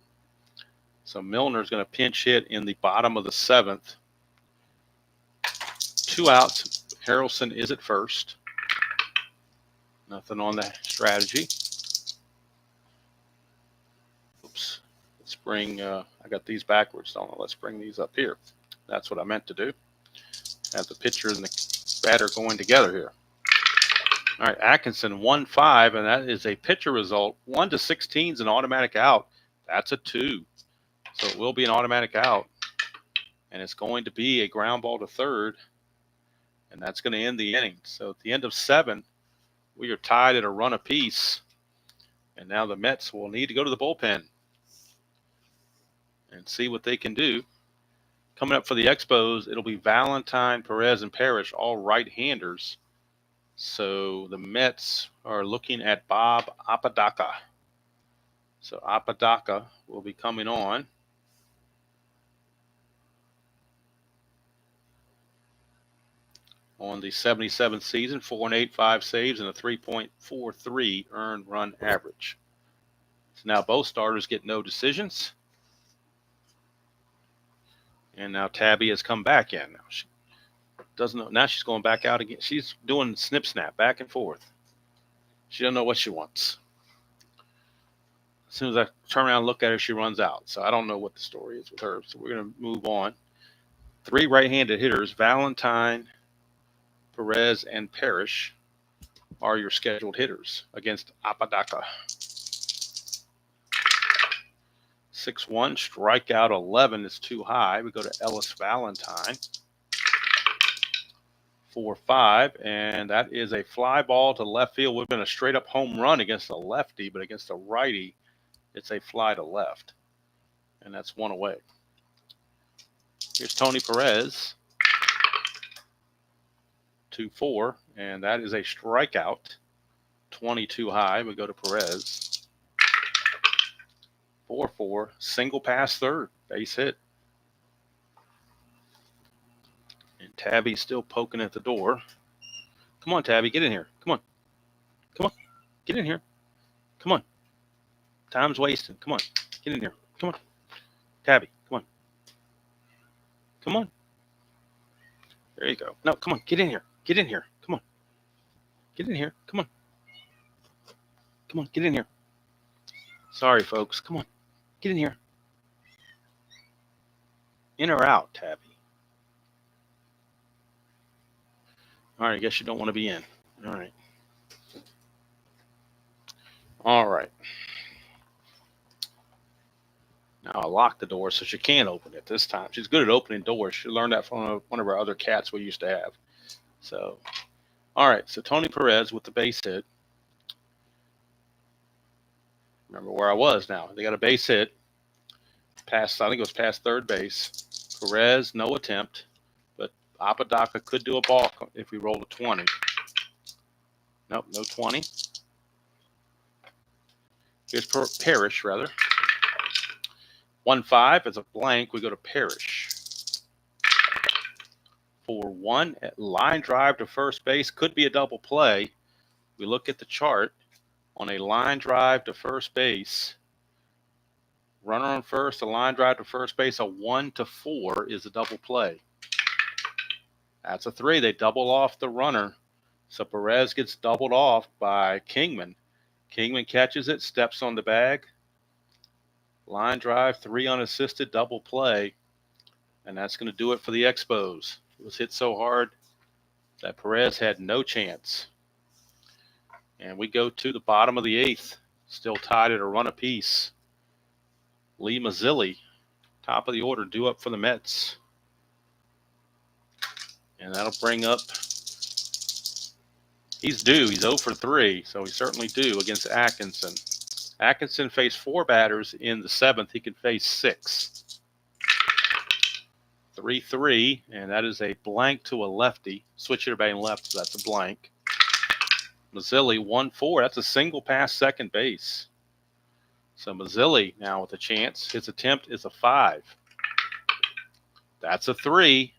Speaker 1: So Milner's going to pinch hit in the bottom of the 7th. 2 outs. Harrelson is at first. Nothing on the strategy. Oops. Let's bring, I got these backwards. Let's bring these up here. That's what I meant to do. Have the pitcher and the batter going together here. All right, Atkinson 1-5, and that is a pitcher result. 1-16 is an automatic out. That's a 2. So it will be an automatic out. And it's going to be a ground ball to third. And that's going to end the inning. So at the end of 7, we are tied at a run apiece. And now the Mets will need to go to the bullpen and see what they can do. Coming up for the Expos, it'll be Valentine, Perez, and Parrish, all right-handers. So the Mets are looking at Bob Apodaca. So Apodaca will be coming on. On the 77th season, 4-8, 5 saves, and a 3.43 earned run average. So now both starters get no decisions. And now Tabby has come back in. Now she doesn't know. Now she's going back out again. She's doing snip snap back and forth. She doesn't know what she wants. As soon as I turn around and look at her, she runs out. So I don't know what the story is with her. So we're going to move on. 3 right-handed hitters, Valentine, Perez, and Parrish, are your scheduled hitters against Apodaca. 6-1, strikeout 11 is too high. We go to Ellis Valentine. 4-5, and that is a fly ball to left field. Would have been a straight-up home run against a lefty, but against a righty, it's a fly to left, and that's 1 away. Here's Tony Perez. 2-4, and that is a strikeout. 22 high. We go to Perez. 4-4, single pass third, base hit. And Tabby's still poking at the door. Come on, Tabby, get in here. Come on. Come on. Get in here. Come on. Time's wasting. Come on. Get in here. Come on. Tabby, come on. Come on. There you go. No, come on. Get in here. Get in here. Come on. Get in here. Come on. Come on. Get in here. Sorry, folks. Come on. Get in here. In or out, Tabby? All right. I guess you don't want to be in. All right. All right. Now I locked the door so she can't open it this time. She's good at opening doors. She learned that from one of our other cats we used to have. So, all right. So Tony Perez with the base hit. Remember where I was now. They got a base hit. Past, I think it was past third base. Perez, no attempt. But Apodaca could do a balk if we rolled a 20. Nope, no 20. Here's Parrish, rather. 1-5 is a blank. We go to Parrish. 4-1, line drive to first base. Could be a double play. We look at the chart. On a line drive to first base, runner on first, a line drive to first base, a 1-4 is a double play. That's a 3. They double off the runner. So Perez gets doubled off by Kingman. Kingman catches it, steps on the bag. Line drive, 3 unassisted, double play. And that's going to do it for the Expos. It was hit so hard that Perez had no chance. And we go to the bottom of the 8th, still tied at a run apiece. Lee Mazzilli, top of the order, due up for the Mets. And that'll bring up, he's due. He's 0 for 3, so he's certainly due against Atkinson. Atkinson faced 4 batters in the 7th. He can face 6. 3-3, and that is a blank to a lefty. Switch hitter batting left, so that's a blank. Mazzilli 1-4. That's a single pass second base. So Mazzilli now with a chance. His attempt is a 5. That's a 3.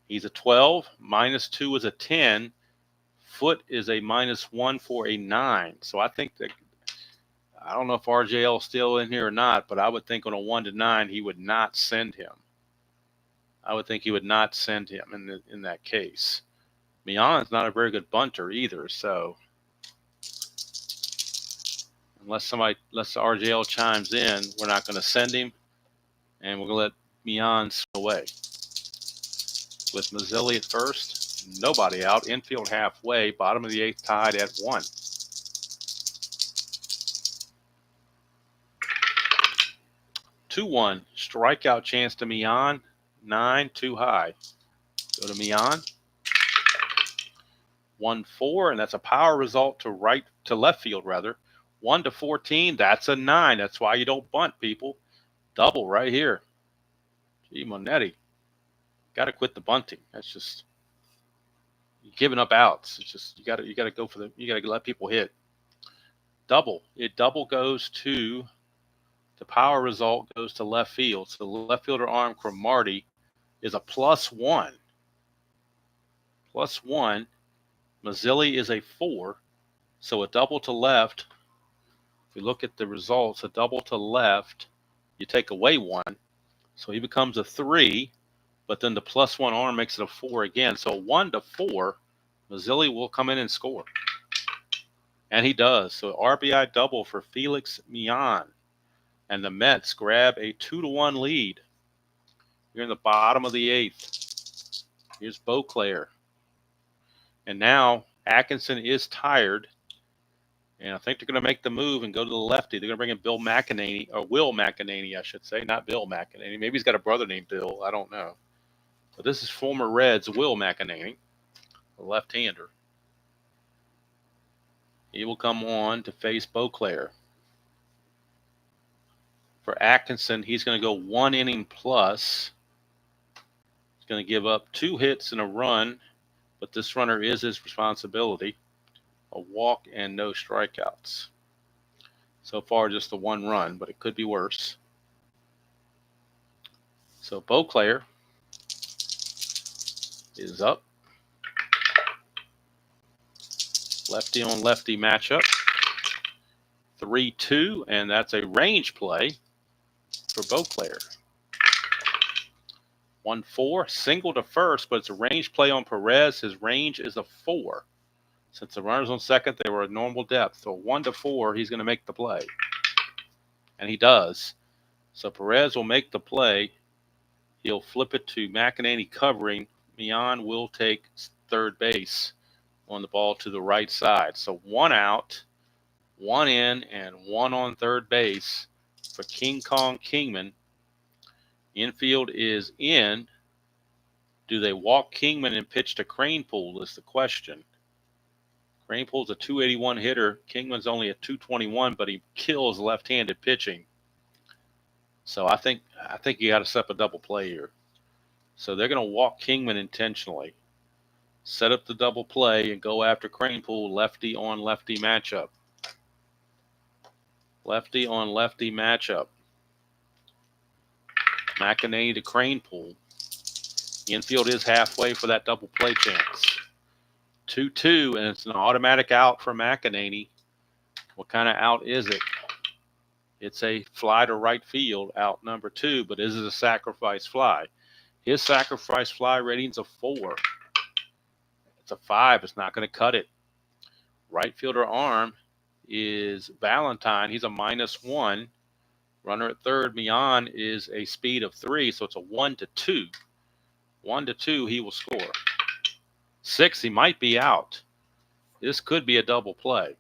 Speaker 1: He's a 12. -2 is a 10. Foot is a -1 for a 9. So I think that, I don't know if RJL is still in here or not, but I would think on a 1-9 he would not send him. I would think he would not send him in that case. Mian's not a very good bunter either, so unless RJL chimes in, we're not going to send him, and we're going to let Mian swing away. With Mazzilli at first, Nobody out. Infield halfway. Bottom of the 8th tied at 1. 2-1. Strikeout chance to Mian. 9, too high. Go to Mian. 1-4, and that's a power result to left field rather. 1-14. That's a 9. That's why you don't bunt, people. Double right here. Gee, Monetti. Got to quit the bunting. That's just you're giving up outs. It's just you got to go for you got to let people hit. Double. It double goes to the power result goes to left field. So the left fielder arm from Marty is a +1. +1. Mazzilli is a 4. So a double to left. If you look at the results, a double to left, you take away 1. So he becomes a 3. But then the +1 arm makes it a 4 again. So 1-4, Mazzilli will come in and score. And he does. So RBI double for Felix Mian. And the Mets grab a 2-1 lead. You're in the bottom of the 8th. Here's Beauclair. And now Atkinson is tired. And I think they're going to make the move and go to the lefty. They're going to bring in Bill McEnany, or Will McEnany, I should say. Not Bill McEnany. Maybe he's got a brother named Bill. I don't know. But this is former Reds Will McEnany, a left-hander. He will come on to face Beauclair. For Atkinson, he's going to go 1 inning plus. He's going to give up 2 hits and a run, but this runner is his responsibility. A walk and no strikeouts. So far, just the 1 run, but it could be worse. So Beauclair is up. Lefty on lefty matchup. 3-2, and that's a range play for Beauclair. 1-4, single to first, but it's a range play on Perez. His range is a 4. Since the runner's on second, they were at normal depth. So 1-4, he's going to make the play. And he does. So Perez will make the play. He'll flip it to McEnany covering. Mian will take third base on the ball to the right side. So 1 out, 1 in, and 1 on third base for King Kong Kingman. Infield is in. Do they walk Kingman and pitch to Cranepool is the question. Cranepool's a 281 hitter. Kingman's only a 221, but he kills left-handed pitching. So I think you got to set up a double play here. So they're going to walk Kingman intentionally. Set up the double play and go after Cranepool, lefty on lefty matchup. Lefty on lefty matchup. McEnany to Cranepool. The infield is halfway for that double play chance. 2-2, and it's an automatic out for McEnany. What kind of out is it? It's a fly to right field, out number 2, but is it a sacrifice fly? His sacrifice fly rating's a 4. It's a 5. It's not going to cut it. Right fielder arm is Valentine. He's a -1. Runner at third, Mian, is a speed of 3, so it's a 1-2. 1-2, he will score. 6, he might be out. This could be a double play.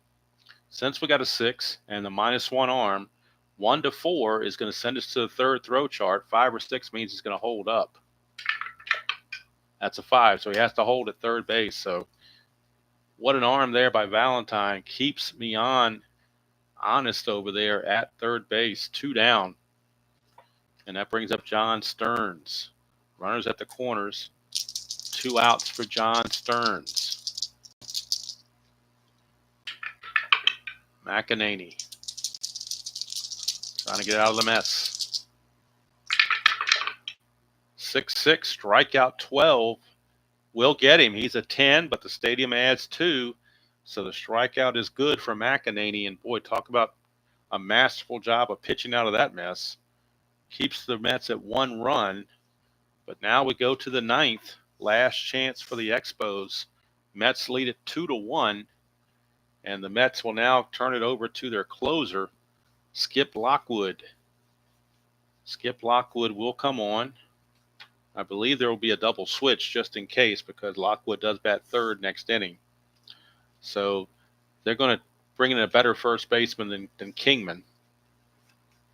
Speaker 1: Since we got a 6 and the -1 arm, 1-4 is going to send us to the third throw chart. 5 or 6 means he's going to hold up. That's a 5, so he has to hold at third base. So what an arm there by Valentine. Keeps Mian honest over there at third base. 2 down. And that brings up John Stearns. Runners at the corners. 2 outs for John Stearns. McEnany trying to get out of the mess. 6-6, strikeout 12. Will get him. He's a 10, but the stadium adds 2. So the strikeout is good for McEnany. And boy, talk about a masterful job of pitching out of that mess. Keeps the Mets at 1 run. But now we go to the 9th. Last chance for the Expos. Mets lead it 2-1. And the Mets will now turn it over to their closer, Skip Lockwood. Skip Lockwood will come on. I believe there will be a double switch just in case because Lockwood does bat third next inning. So they're going to bring in a better first baseman than Kingman.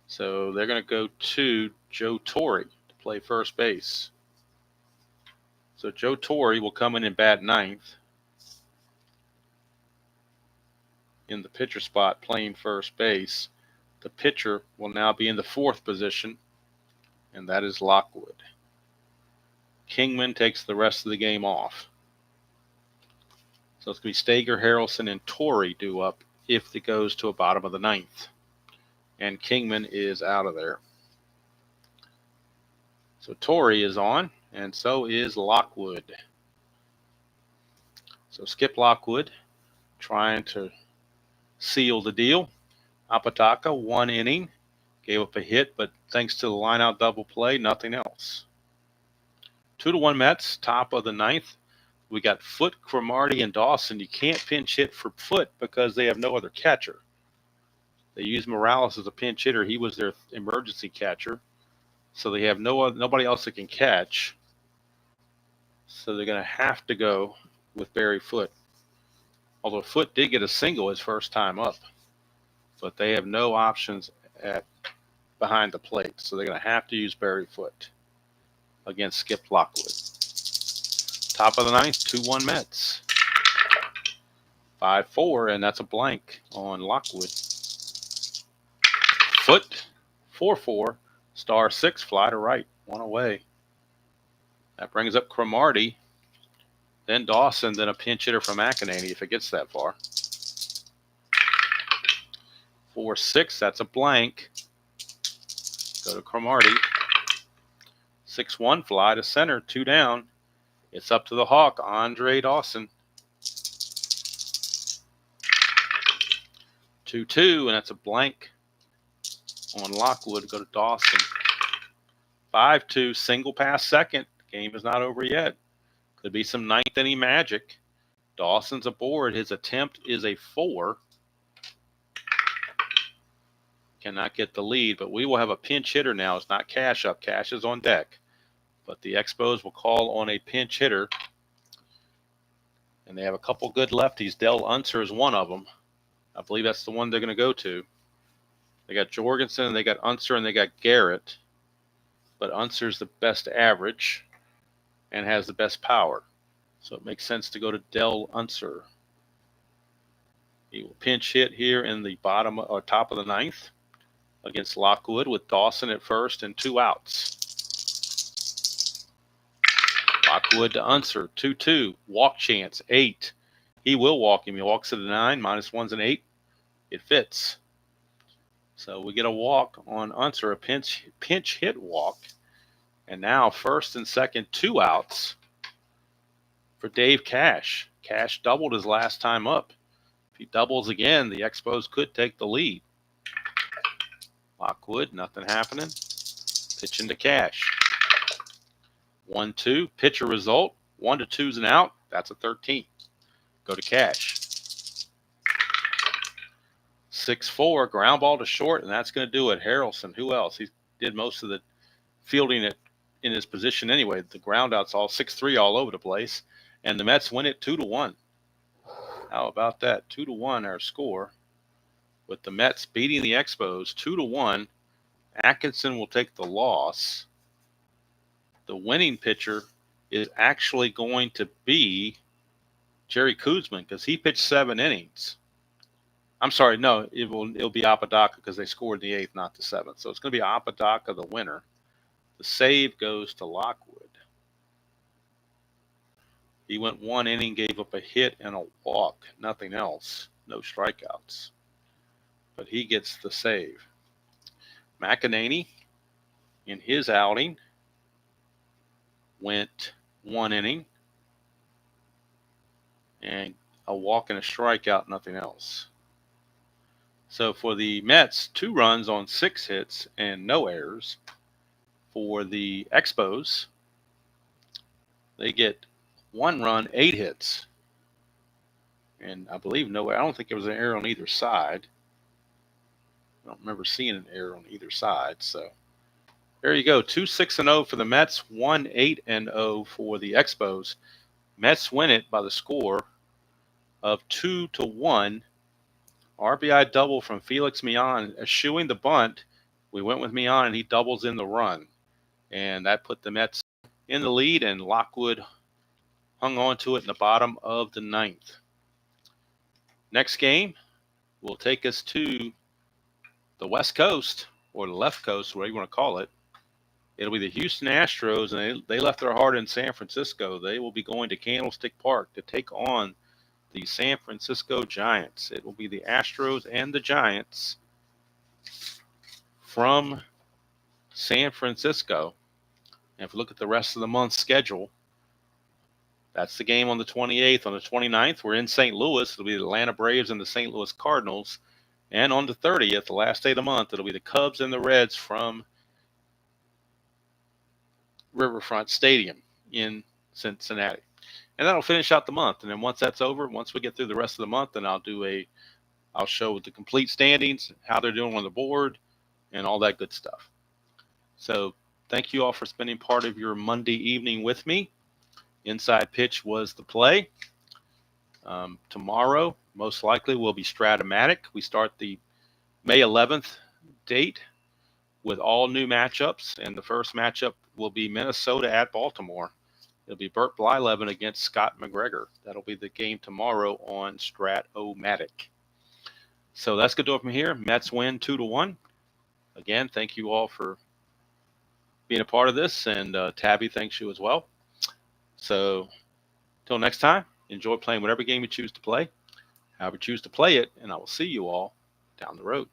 Speaker 1: So they're going to go to Joe Torre to play first base. So Joe Torre will come in and bat ninth in the pitcher spot playing first base. The pitcher will now be in the fourth position, and that is Lockwood. Kingman takes the rest of the game off. So it's going to be Stager, Harrelson, and Torrey due up if it goes to a bottom of the ninth. And Kingman is out of there. So Torrey is on, and so is Lockwood. So Skip Lockwood trying to seal the deal. Apodaca, 1 inning, gave up a hit, but thanks to the line-out double play, nothing else. 2-1 Mets, top of the ninth. We got Foote, Cromartie, and Dawson. You can't pinch hit for Foote because they have no other catcher. They use Morales as a pinch hitter. He was their emergency catcher. So they have nobody else that can catch. So they're going to have to go with Barry Foote. Although Foote did get a single his first time up. But they have no options behind the plate. So they're going to have to use Barry Foote against Skip Lockwood. Top of the ninth, 2-1 Mets. 5-4, and that's a blank on Lockwood. Foote, 4-4, star 6, fly to right, 1 away. That brings up Cromartie, then Dawson, then a pinch hitter from McEnany if it gets that far. 4-6, that's a blank. Go to Cromartie. 6-1, fly to center, 2 down. It's up to the Hawk, Andre Dawson. 2-2, and that's a blank on Lockwood. Go to Dawson. 5-2, single pass second. Game is not over yet. Could be some ninth inning magic. Dawson's aboard. His attempt is a 4. Cannot get the lead, but we will have a pinch hitter now. It's not Cash up. Cash is on deck. But the Expos will call on a pinch hitter. And they have a couple good lefties. Del Unser is one of them. I believe that's the one they're going to go to. They got Jorgensen, and they got Unser, and they got Garrett. But Unser's the best average and has the best power. So it makes sense to go to Del Unser. He will pinch hit here in the bottom or top of the ninth against Lockwood with Dawson at first and 2 outs. Lockwood to Unser, 2-2. Walk chance, 8. He will walk him. He walks to the 9, -1's an 8. It fits. So we get a walk on Unser, a pinch hit walk. And now first and second, 2 outs for Dave Cash. Cash doubled his last time up. If he doubles again, the Expos could take the lead. Lockwood, nothing happening. Pitching to Cash. 1-2, pitcher result. 1-2's an out. That's a 13. Go to Cash. 6-4, ground ball to short, and that's going to do it. Harrelson, who else? He did most of the fielding in his position anyway. The ground outs all 6-3 all over the place. And the Mets win it 2-1. How about that? 2-1 our score. With the Mets beating the Expos 2-1. Atkinson will take the loss. The winning pitcher is actually going to be Jerry Koosman because he pitched 7 innings. I'm sorry, no, it'll be Apodaca because they scored the 8th, not the 7th. So it's going to be Apodaca, the winner. The save goes to Lockwood. He went 1 inning, gave up a hit and a walk, nothing else, no strikeouts. But he gets the save. McEnany, in his outing, went 1 inning and a walk and a strikeout, nothing else. So for the Mets, 2 runs on 6 hits and no errors. For the Expos, they get 1 run, 8 hits. And I believe I don't think there was an error on either side. I don't remember seeing an error on either side. So There you go. 2-6-0 for the Mets, 1-8-0 for the Expos. Mets win it by the score of 2-1. RBI double from Felix Millan, eschewing the bunt. We went with Millan, and he doubles in the run. And that put the Mets in the lead, and Lockwood hung on to it in the bottom of the ninth. Next game will take us to the West Coast, or the left coast, whatever you want to call it. It'll be the Houston Astros, and they left their heart in San Francisco. They will be going to Candlestick Park to take on the San Francisco Giants. It will be the Astros and the Giants from San Francisco. And if we look at the rest of the month's schedule, that's the game on the 28th. On the 29th, we're in St. Louis. It'll be the Atlanta Braves and the St. Louis Cardinals. And on the 30th, the last day of the month, it'll be the Cubs and the Reds from Riverfront Stadium in Cincinnati. And that'll finish out the month. And then once that's over, once we get through the rest of the month, then I'll show the complete standings, how they're doing on the board, and all that good stuff. So thank you all for spending part of your Monday evening with me. Inside Pitch was the play. Tomorrow, most likely, will be Stratomatic. We start the May 11th date with all new matchups, and the first matchup will be Minnesota at Baltimore. It'll be Burt Blyleven against Scott McGregor. That'll be the game tomorrow on Stratomatic. So that's good to go from here. Mets win 2-1. Again, thank you all for being a part of this, and Tabby thanks you as well. So until next time, enjoy playing whatever game you choose to play, however you choose to play it, and I will see you all down the road.